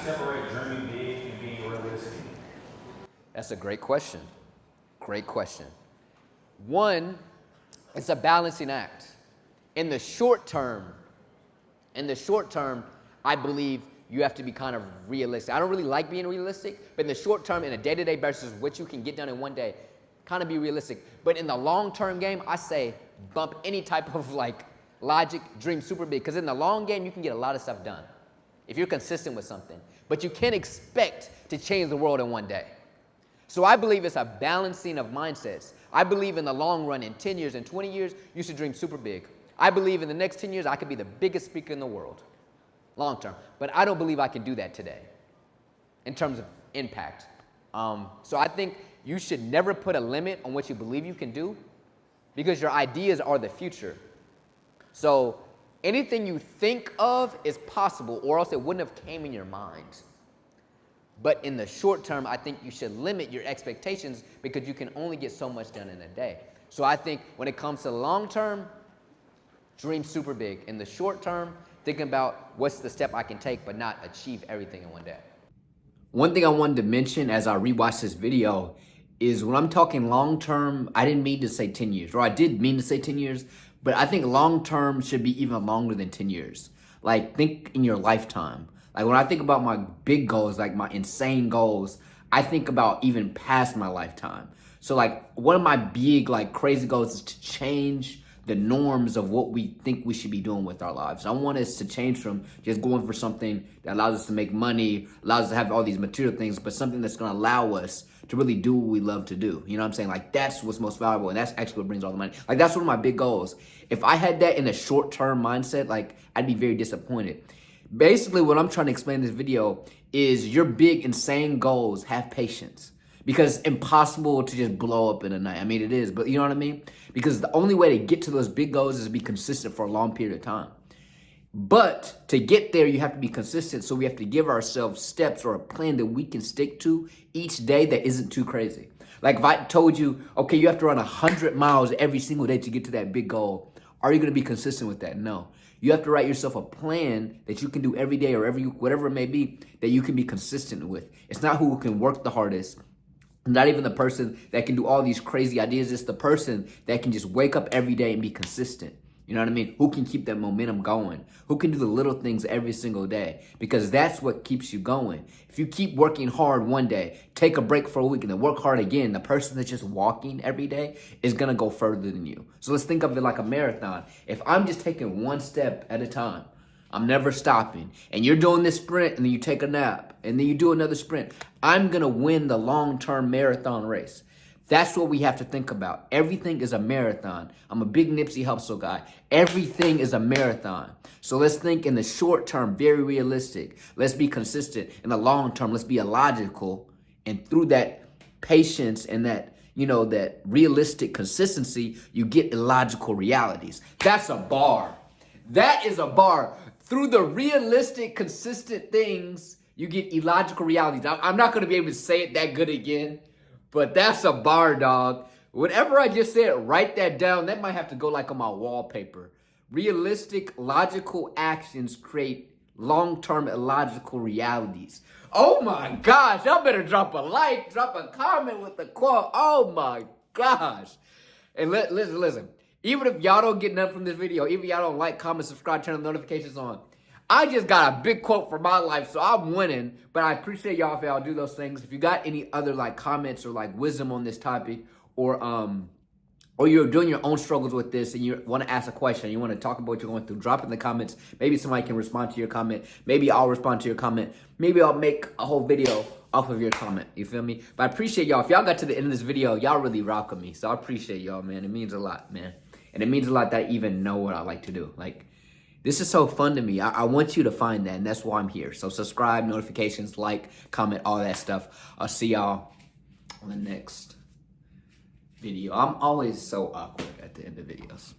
separate dreaming big and being realistic? That's a great question. Great question. One, it's a balancing act. In the short term, I believe you have to be kind of realistic. I don't really like being realistic, but in the short term, in a day-to-day basis, what you can get done in one day, kind of be realistic. But in the long-term game, I say bump any type of like logic, dream super big, because in the long game, you can get a lot of stuff done if you're consistent with something. But you can't expect to change the world in one day. So I believe it's a balancing of mindsets. I believe in the long run, in 10 years and 20 years, you should dream super big. I believe in the next 10 years, I could be the biggest speaker in the world, long term. But I don't believe I can do that today in terms of impact. So I think you should never put a limit on what you believe you can do, because your ideas are the future. So anything you think of is possible, or else it wouldn't have came in your mind. But in the short term, I think you should limit your expectations, because you can only get so much done in a day. So I think when it comes to the long term, dream super big. In the short term, thinking about what's the step I can take, but not achieve everything in one day. One thing I wanted to mention as I rewatched this video is when I'm talking long term, I didn't mean to say 10 years, or I did mean to say 10 years, but I think long term should be even longer than 10 years. Like, think in your lifetime. Like, when I think about my big goals, like my insane goals, I think about even past my lifetime. So like, one of my big, like, crazy goals is to change the norms of what we think we should be doing with our lives. I want us to change from just going for something that allows us to make money, allows us to have all these material things, but something that's gonna allow us to really do what we love to do. You know what I'm saying? Like, that's what's most valuable, and that's actually what brings all the money. Like, that's one of my big goals. If I had that in a short-term mindset, like, I'd be very disappointed. Basically, what I'm trying to explain in this video is your big, insane goals have patience. Because it's impossible to just blow up in a night. I mean, it is, but you know what I mean? Because the only way to get to those big goals is to be consistent for a long period of time. But to get there, you have to be consistent. So we have to give ourselves steps or a plan that we can stick to each day that isn't too crazy. Like, if I told you, okay, you have to run 100 miles every single day to get to that big goal, are you going to be consistent with that? No. You have to write yourself a plan that you can do every day or whatever it may be, that you can be consistent with. It's not who can work the hardest. Not even the person that can do all these crazy ideas. It's the person that can just wake up every day and be consistent. You know what I mean? Who can keep that momentum going? Who can do the little things every single day? Because that's what keeps you going. If you keep working hard one day, take a break for a week, and then work hard again, the person that's just walking every day is going to go further than you. So let's think of it like a marathon. If I'm just taking one step at a time, I'm never stopping, and you're doing this sprint, and then you take a nap, and then you do another sprint, I'm going to win the long-term marathon race. That's what we have to think about. Everything is a marathon. I'm a big Nipsey Hussle guy. Everything is a marathon. So let's think in the short term, very realistic. Let's be consistent. In the long term, let's be illogical. And through that patience and that, that realistic consistency, you get illogical realities. That's a bar. That is a bar. Through the realistic, consistent things, you get illogical realities. I'm not going to be able to say it that good again, but that's a bar, dog. Whatever I just said, write that down. That might have to go like on my wallpaper. Realistic, logical actions create long-term illogical realities. Oh my gosh, y'all better drop a like, drop a comment with the quote. Oh my gosh. And listen. Even if y'all don't get nothing from this video, even if y'all don't like, comment, subscribe, turn the notifications on, I just got a big quote for my life, so I'm winning. But I appreciate y'all if y'all do those things. If you got any other comments or wisdom on this topic, or you're doing your own struggles with this and you want to ask a question, you want to talk about what you're going through, drop in the comments. Maybe somebody can respond to your comment. Maybe I'll respond to your comment. Maybe I'll make a whole video off of your comment. You feel me? But I appreciate y'all. If y'all got to the end of this video, y'all really rock with me. So I appreciate y'all, man. It means a lot, man. And it means a lot that I even know what I like to do. This is so fun to me. I want you to find that, and that's why I'm here. So subscribe, notifications, like, comment, all that stuff. I'll see y'all on the next video. I'm always so awkward at the end of videos.